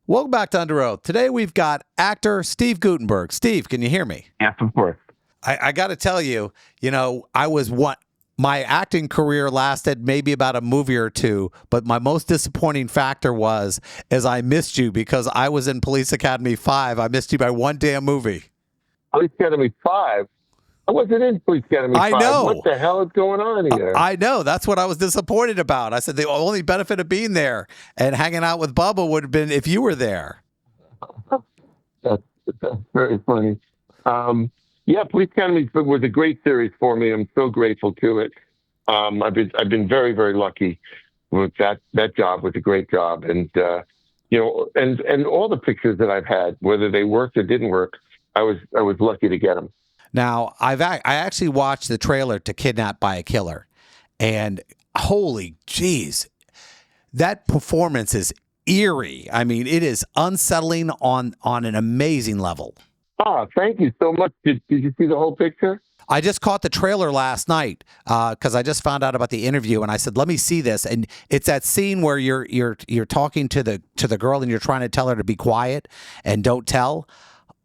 Welcome back to Under Oath. Today we've got actor Steve Guttenberg. Steve, can you hear me? Yes, of course. I got to tell you, my acting career lasted maybe about a movie or two, but my most disappointing factor is I missed you because I was in Police Academy 5. I missed you by one damn movie. Police Academy 5? I wasn't in Police Academy 5. I know. What the hell is going on here? I know. That's what I was disappointed about. I said the only benefit of being there and hanging out with Bubba would have been if you were there. That's very funny. Yeah, Police Academy was a great series for me. I'm so grateful to it. I've been very, very lucky with that job. Was a great job, and and all the pictures that I've had, whether they worked or didn't work, I was lucky to get them. Now, I actually watched the trailer to Kidnapped by a Killer, and holy jeez, that performance is eerie. I mean, it is unsettling on an amazing level. Thank you so much. Did you see the whole picture? I just caught the trailer last night because I just found out about the interview, and I said, "Let me see this." And it's that scene where you're talking to the girl, and you're trying to tell her to be quiet and don't tell.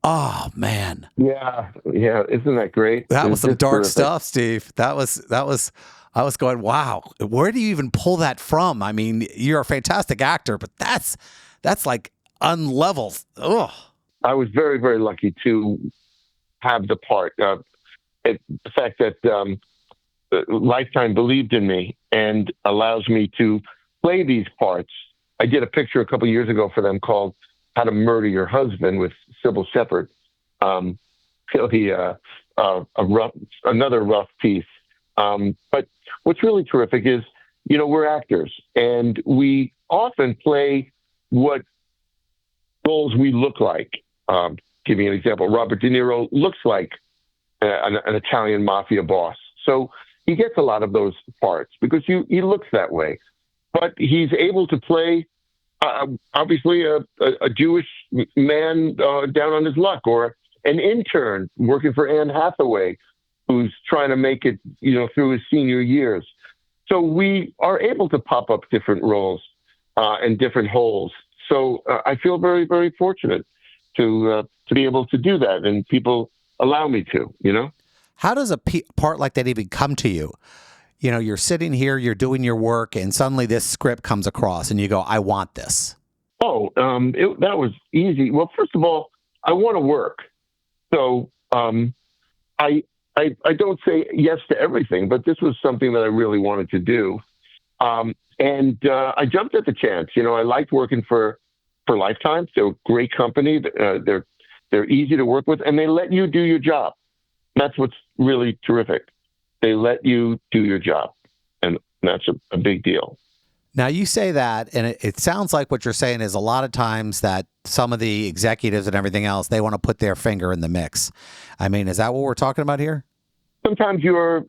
Oh man! Yeah. Isn't that great? That was some dark terrific stuff, Steve. That was. I was going, wow. Where do you even pull that from? I mean, you're a fantastic actor, but that's like unlevel. Ugh. I was very, very lucky to have the part. The fact that Lifetime believed in me and allows me to play these parts. I did a picture a couple of years ago for them called "How to Murder Your Husband" with Sybil Shepherd. Really, another rough piece. But what's really terrific is, we're actors, and we often play what roles we look like. Give you an example. Robert De Niro looks like an Italian mafia boss. So he gets a lot of those parts because he looks that way. But he's able to play, obviously, a Jewish man down on his luck, or an intern working for Anne Hathaway who's trying to make it, through his senior years. So we are able to pop up different roles and different holes. So I feel very, very fortunate to be able to do that, and people allow me to. How does a part like that even come to you? You're sitting here, you're doing your work, and suddenly this script comes across, and you go, "I want this." That was easy. Well, first of all, I want to work, so I don't say yes to everything, but this was something that I really wanted to do, and I jumped at the chance. I liked working for Lifetime. They're a great company. They're easy to work with, and they let you do your job. That's what's really terrific. They let you do your job, and that's a big deal. Now, you say that, and it sounds like what you're saying is a lot of times that some of the executives and everything else, they want to put their finger in the mix. I mean, is that what we're talking about here? Sometimes you're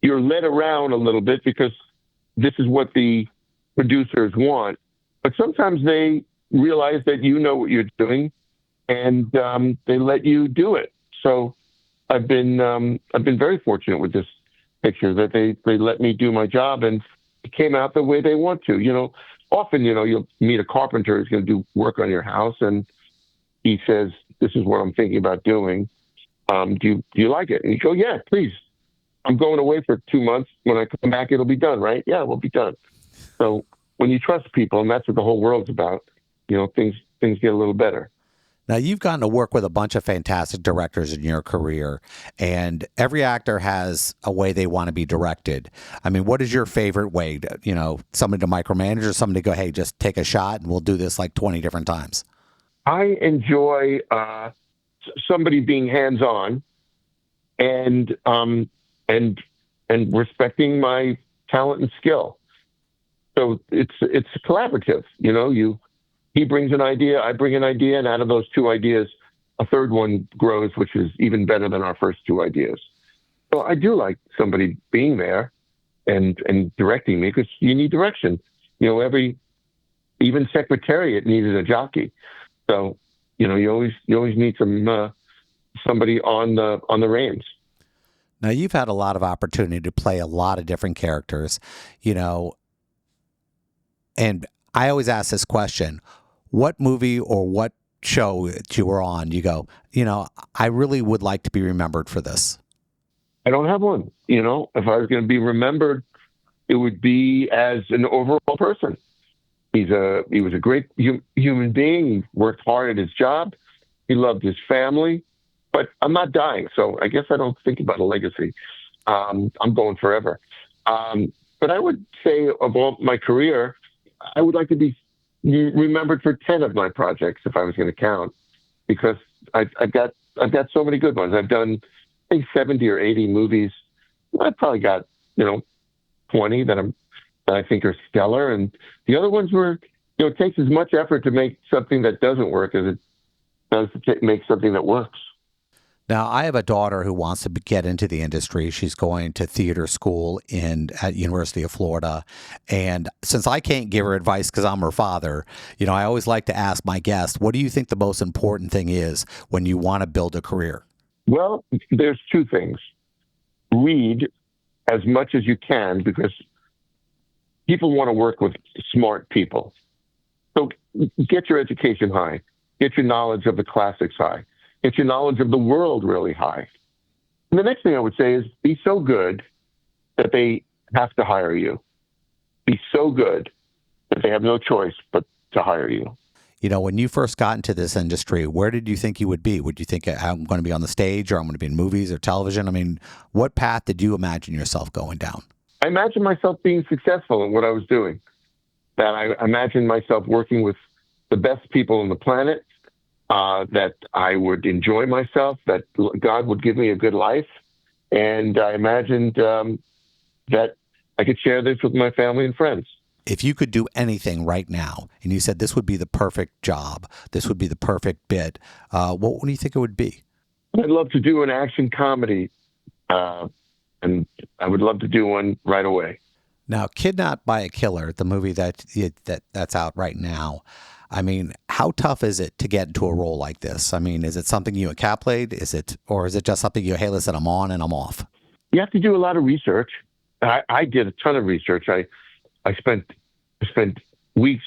led around a little bit because this is what the producers want. But sometimes they realize that you know what you're doing, and they let you do it. So I've been very fortunate with this picture that they let me do my job, and it came out the way they want to. Often, you'll meet a carpenter who's going to do work on your house, and he says, "This is what I'm thinking about doing. Do you like it?" And you go, "Yeah, please. I'm going away for 2 months. When I come back, it'll be done, right?" "Yeah, we'll be done." So when you trust people, and that's what the whole world's about, things get a little better. Now, you've gotten to work with a bunch of fantastic directors in your career, and every actor has a way they want to be directed. I mean, what is your favorite way? Somebody to micromanage, or somebody to go, "Hey, just take a shot, and we'll do this like 20 different times"? I enjoy somebody being hands-on and respecting my talent and skill. So it's collaborative. He brings an idea, I bring an idea, and out of those two ideas, a third one grows, which is even better than our first two ideas. So I do like somebody being there and directing me, because you need direction. Even Secretariat needed a jockey. So, you always need somebody on the reins. Now, you've had a lot of opportunity to play a lot of different characters, and I always ask this question: what movie or what show that you were on, you go, I really would like to be remembered for this? I don't have one. If I was going to be remembered, it would be as an overall person. He was a great human being. He worked hard at his job. He loved his family. But I'm not dying, so I guess I don't think about a legacy. I'm going forever. But I would say of all my career, I would like to be remembered for 10 of my projects if I was going to count, because I've got so many good ones. I've done, I think, 70 or 80 movies. I've probably got 20 that I think are stellar, and the other ones were, it takes as much effort to make something that doesn't work as it does to make something that works. Now, I have a daughter who wants to get into the industry. She's going to theater school at University of Florida. And since I can't give her advice because I'm her father, I always like to ask my guests, what do you think the most important thing is when you want to build a career? Well, there's two things. Read as much as you can, because people want to work with smart people. So get your education high, get your knowledge of the classics high, get your knowledge of the world really high. And the next thing I would say is be so good that they have to hire you. Be so good that they have no choice but to hire you. When you first got into this industry, where did you think you would be? Would you think I'm going to be on the stage, or I'm going to be in movies or television? I mean, what path did you imagine yourself going down? I imagined myself being successful in what I was doing. That I imagined myself working with the best people on the planet, that I would enjoy myself, that God would give me a good life. And I imagined that I could share this with my family and friends. If you could do anything right now, and you said this would be the perfect job, this would be the perfect bit, what do you think it would be? I'd love to do an action comedy, and I would love to do one right away. Now, Kidnapped by a Killer, the movie that's out right now, I mean, how tough is it to get into a role like this? I mean, is it something you encapsulate? Or is it just something hey, listen, I'm on and I'm off? You have to do a lot of research. I did a ton of research. I spent weeks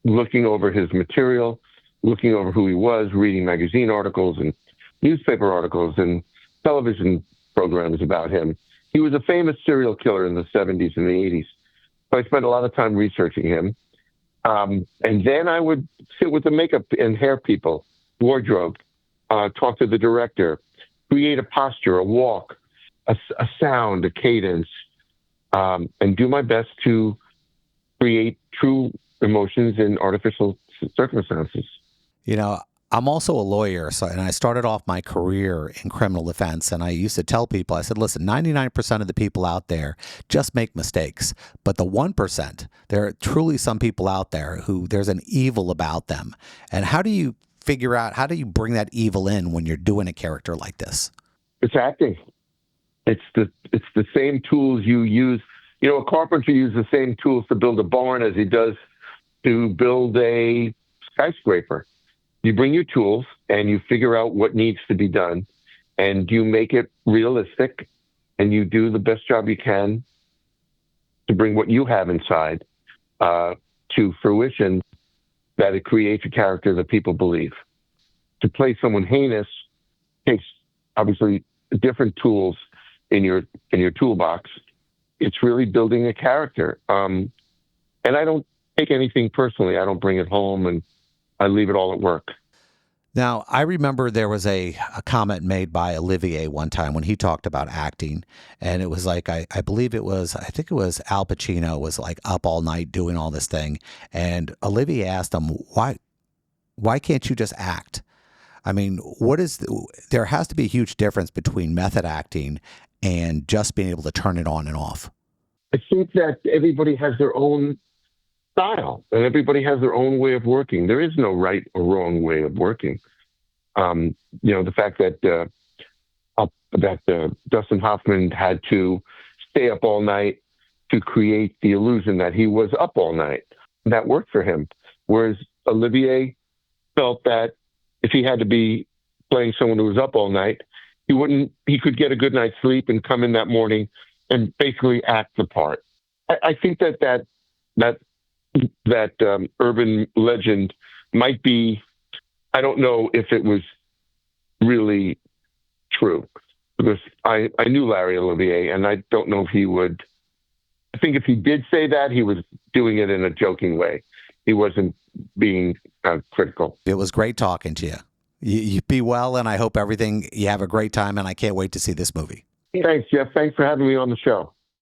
looking over his material, looking over who he was, reading magazine articles and newspaper articles and television programs about him. He was a famous serial killer in the 70s and the 80s. So I spent a lot of time researching him. And then I would sit with the makeup and hair people, wardrobe, talk to the director, create a posture, a walk, a sound, a cadence, and do my best to create true emotions in artificial circumstances. I'm also a lawyer, and I started off my career in criminal defense, and I used to tell people, I said, listen, 99% of the people out there just make mistakes, but the 1%, there are truly some people out there who there's an evil about them. And how do you bring that evil in when you're doing a character like this? It's acting. It's the same tools you use. A carpenter uses the same tools to build a barn as he does to build a skyscraper. You bring your tools and you figure out what needs to be done, and you make it realistic, and you do the best job you can to bring what you have inside to fruition, that it creates a character that people believe. To play someone heinous takes obviously different tools in your toolbox. It's really building a character. And I don't take anything personally. I don't bring it home, and I leave it all at work. Now, I remember there was a comment made by Olivier one time when he talked about acting, and it was like, I think it was Al Pacino was like up all night doing all this thing, and Olivier asked him, why can't you just act? I mean, there has to be a huge difference between method acting and just being able to turn it on and off. I think that everybody has their own style, and everybody has their own way of working. There is no right or wrong way of working. The fact that Dustin Hoffman had to stay up all night to create the illusion that he was up all night, that worked for him. Whereas Olivier felt that if he had to be playing someone who was up all night, he could get a good night's sleep and come in that morning and basically act the part. I think that that urban legend might be. I don't know if it was really true, because I knew Larry Olivier, and I don't know if he would. I think if he did say that, he was doing it in a joking way. He wasn't being critical. It was great talking to you. You be well, and I hope you have a great time, and I can't wait to see this movie. Thanks, Jeff. Thanks for having me on the show.